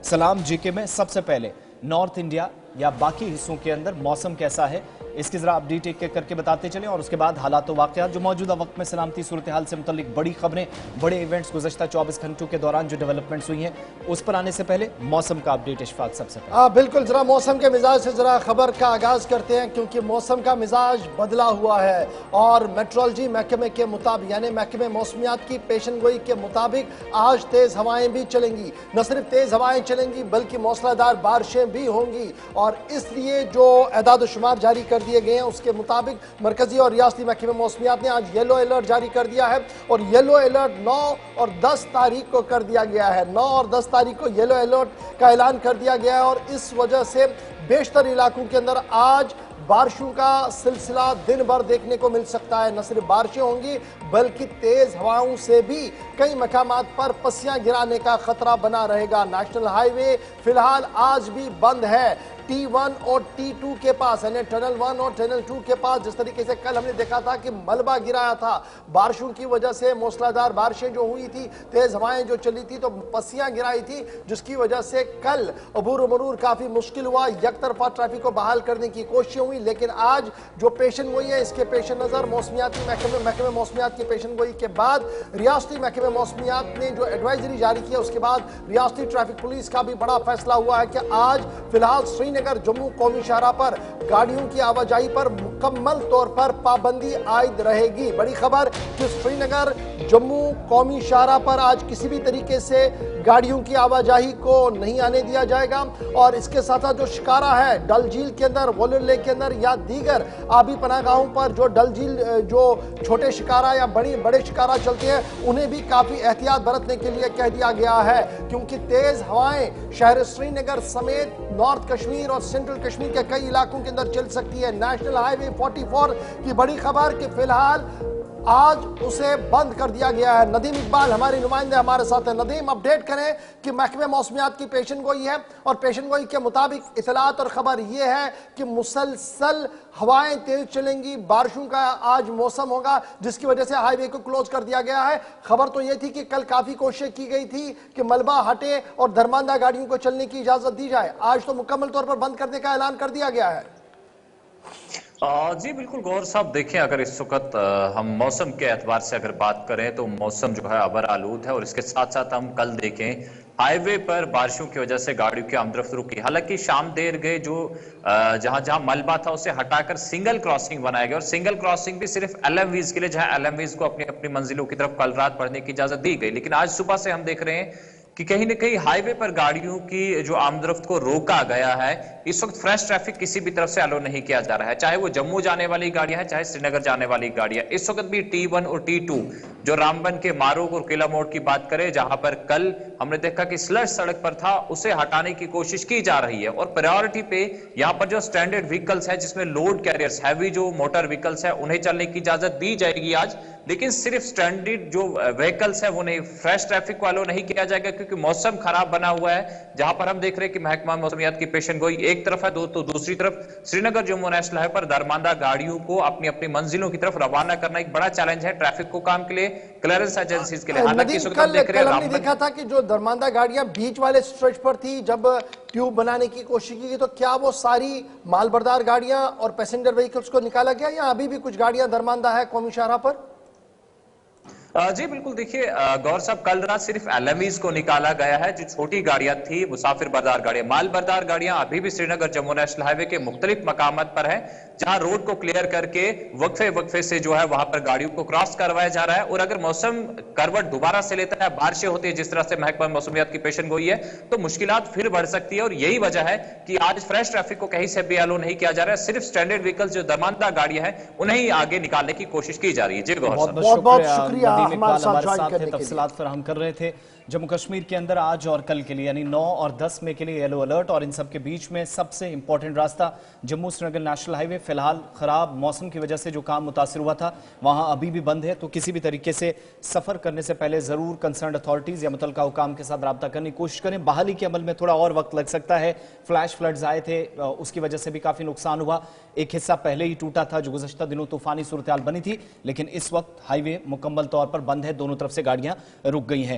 सलाम जीके में सबसे पहले नॉर्थ इंडिया या बाकी हिस्सों के अंदर मौसम कैसा है, इसकी जरा अपडेट एक एक करके बताते चलें और उसके बाद हालात वाकयात जो मौजूदा वक्त में सलामती सूरत हाल से मुतल्लिक बड़ी खबरें, बड़े इवेंट्स गुज़श्ता 24 घंटों के दौरान जो डेवलपमेंट्स हुई हैं उस पर आने से पहले मौसम का अपडेट इशफाक सबसे पहले। बिल्कुल, जरा मौसम के मिजाज से जरा खबर का आगाज करते हैं क्योंकि मौसम का मिजाज बदला हुआ है और मेट्रोलॉजी महकमे के मुताबिक यानी महकमे मौसमियात की पेशन गोई के मुताबिक आज तेज हवाएं भी चलेंगी। न सिर्फ तेज हवाएं चलेंगी बल्कि मौसलाधार बारिशें भी होंगी और इसलिए जो एदाद शुमार जारी कर दिए गए हैं उसके मुताबिक मरकजी और रियासती महकमे मौसमियात ने आज येलो अलर्ट जारी कर दिया है और येलो अलर्ट 9 और 10 तारीख को कर दिया गया है। 9 और 10 तारीख को येलो अलर्ट का ऐलान कर दिया गया है और इस वजह से बेशतर इलाकों के अंदर आज बारिशों का सिलसिला दिन भर देखने को मिल सकता है। न सिर्फ बारिशें होंगी बल्कि तेज हवाओं से भी कई मकामात पर पस्सियां गिराने का खतरा बना रहेगा। नेशनल हाईवे फिलहाल आज भी बंद है। T1 और T2 के पास यानी टनल 1 और टनल 2 के पास जिस तरीके से कल हमने देखा था कि मलबा गिराया था बारिशों की वजह से, मूसलाधार बारिशें जो हुई थी, तेज हवाएं जो चली थी तो पस्सियां गिराई थी जिसकी वजह से कल अबूर मरूर काफी मुश्किल हुआ। एक तरफा ट्रैफिक को बहाल करने की कोशिशें हुई लेकिन आज जो पेशन गोई है इसके पेश नजर मौसमियाती महकमे मौसमियात की पेशन गोई के बाद रियासती महकमे मौसमियात ने जो एडवाइजरी जारी की उसके बाद रियासती ट्रैफिक पुलिस का भी बड़ा फैसला हुआ है कि आज फिलहाल श्रीनगर जम्मू कौमी शाहरा पर गाड़ियों की आवाजाही पर मुकम्मल तौर पर पाबंदी आयद रहेगी। बड़ी खबर कि श्रीनगर जम्मू कौमी शाहरा पर आज किसी भी तरीके से गाड़ियों की आवाजाही को नहीं आने दिया जाएगा और इसके साथ साथ जो शिकारा है डल झील के अंदर, वोलर लेक के अंदर या दीगर आबी पनाहगाहों पर जो डल झील जो छोटे शिकारा या बड़े शिकारा चलते हैं उन्हें भी काफी एहतियात बरतने के लिए कह दिया गया है क्योंकि तेज हवाएं शहर श्रीनगर समेत नॉर्थ कश्मीर और सेंट्रल कश्मीर के कई इलाकों के अंदर चल सकती है। नेशनल हाईवे 44 की बड़ी खबर कि फिलहाल आज उसे बंद कर दिया गया है। नदीम इकबाल हमारे नुमाइंदे हमारे साथ हैं। नदीम, अपडेट करें कि महकमे मौसमियात की पेशन गोई है और पेशन गोई के मुताबिक इतलात और खबर यह है कि मुसलसल हवाएं तेज चलेंगी, बारिशों का आज मौसम होगा जिसकी वजह से हाईवे को क्लोज कर दिया गया है। खबर तो यह थी कि कल काफी कोशिश की गई थी कि मलबा हटे और दरमांदा गाड़ियों को चलने की इजाजत दी जाए, आज तो मुकम्मल तौर पर बंद करने का ऐलान कर दिया गया है। जी बिल्कुल गौर साहब, देखें अगर इस वक्त हम मौसम के एतबार से अगर बात करें तो मौसम जो है अबर आलूद है और इसके साथ साथ हम कल देखें हाईवे पर बारिशों की वजह से गाड़ियों की आमदरफ्त रुकी। हालांकि शाम देर गए जो जहां जहां मलबा था उसे हटाकर सिंगल क्रॉसिंग बनाया गया और सिंगल क्रॉसिंग भी सिर्फ LMVs के लिए, जहां LMVs को अपनी अपनी मंजिलों की तरफ कल रात बढ़ने की इजाजत दी गई। लेकिन आज सुबह से हम देख रहे हैं कि कहीं न कहीं हाईवे पर गाड़ियों की जो आमदरफ्त को रोका गया है। इस वक्त फ्रेश ट्रैफिक किसी भी तरफ से अलो नहीं किया जा रहा है, चाहे वो जम्मू जाने वाली गाड़ियां हैं चाहे श्रीनगर जाने वाली गाड़ियां। इस वक्त भी T1 और T2 जो रामबन के मारूक और किला मोड़ की बात करें जहां पर कल हमने देखा कि स्लश सड़क पर था उसे हटाने की कोशिश की जा रही है और प्रायोरिटी पे यहां पर जो स्टैंडर्ड व्हीकल्स है जिसमें लोड कैरियर्स हैवी जो मोटर व्हीकल्स है उन्हें चलने की इजाजत दी जाएगी आज। लेकिन सिर्फ स्टैंडर्ड जो व्हीकल्स है वो नहीं, फ्रेश ट्रैफिक को अलो नहीं किया जाएगा क्योंकि मौसम खराब बना हुआ है। जहां पर हम देख रहे हैं कि महकमा मौसमियात की पेशन गोई एक तरफ है तो दूसरी तरफ श्रीनगर जम्मू नेशनल हाईवे पर दरमांदा गाड़ियों को अपनी अपनी मंजिलों की तरफ रवाना करना एक बड़ा चैलेंज है ट्रैफिक को काम के लिए, क्लियरेंस एजेंसीज के लिए। हालांकि हमने देखा था कि जो दरमांदा गाड़ियां बीच वाले स्ट्रेच पर थी जब ट्यूब बनाने की कोशिश की तो क्या वो सारी मालबरदार गाड़ियां और पैसेंजर व्हीकल्स को निकाला गया या अभी भी कुछ गाड़ियां दरमांदा है कौमी शाहरा पर? जी बिल्कुल, देखिए गौर साहब कल रात सिर्फ LMVs को निकाला गया है। जो छोटी गाड़ियां थी मुसाफिर बरदार गाड़ियां, माल बरदार गाड़ियां अभी भी श्रीनगर जम्मू नेशनल हाईवे के मुख्तलिफ मकामात पर है जहां रोड को क्लियर करके वक्फे से जो है वहां पर गाड़ियों को क्रॉस करवाया जा रहा है। और अगर मौसम करवट दोबारा से लेता है, बारिशें होती है जिस तरह से महकमा मौसमियात की पेशन गोई है तो मुश्किलात फिर बढ़ सकती है और यही वजह है कि आज फ्रेश ट्रैफिक को कहीं से भी अलो नहीं किया जा रहा है। सिर्फ स्टैंडर्ड व्हीकल्स जो दरमांदा गाड़ियां हैं उन्हें ही आगे निकालने की कोशिश की जा रही है। जी गौर साहब, बहुत शुक्रिया हमारे साथ तफसीलात फराहम कर रहे थे। जम्मू कश्मीर के अंदर आज और कल के लिए यानी 9 और 10 मई के लिए येलो अलर्ट और इन सब के बीच में सबसे इंपॉर्टेंट रास्ता जम्मू श्रीनगर नेशनल हाईवे फिलहाल खराब मौसम की वजह से जो काम मुतासिर हुआ था वहां अभी भी बंद है तो किसी भी तरीके से सफर करने से पहले जरूर कंसर्न अथॉरिटीज या मुतलका हुकाम के साथ रब्ता करने की कोशिश करें। बहाली के अमल में थोड़ा और वक्त लग सकता है, फ्लैश फ्लड्स आए थे उसकी वजह से भी काफी नुकसान हुआ। एक हिस्सा पहले ही टूटा था जो गुज़श्ता दिनों तूफानी सूरत हाल बनी थी, लेकिन इस वक्त हाईवे मुकम्मल तौर पर बंद है, दोनों तरफ से गाड़ियां रुक गई हैं।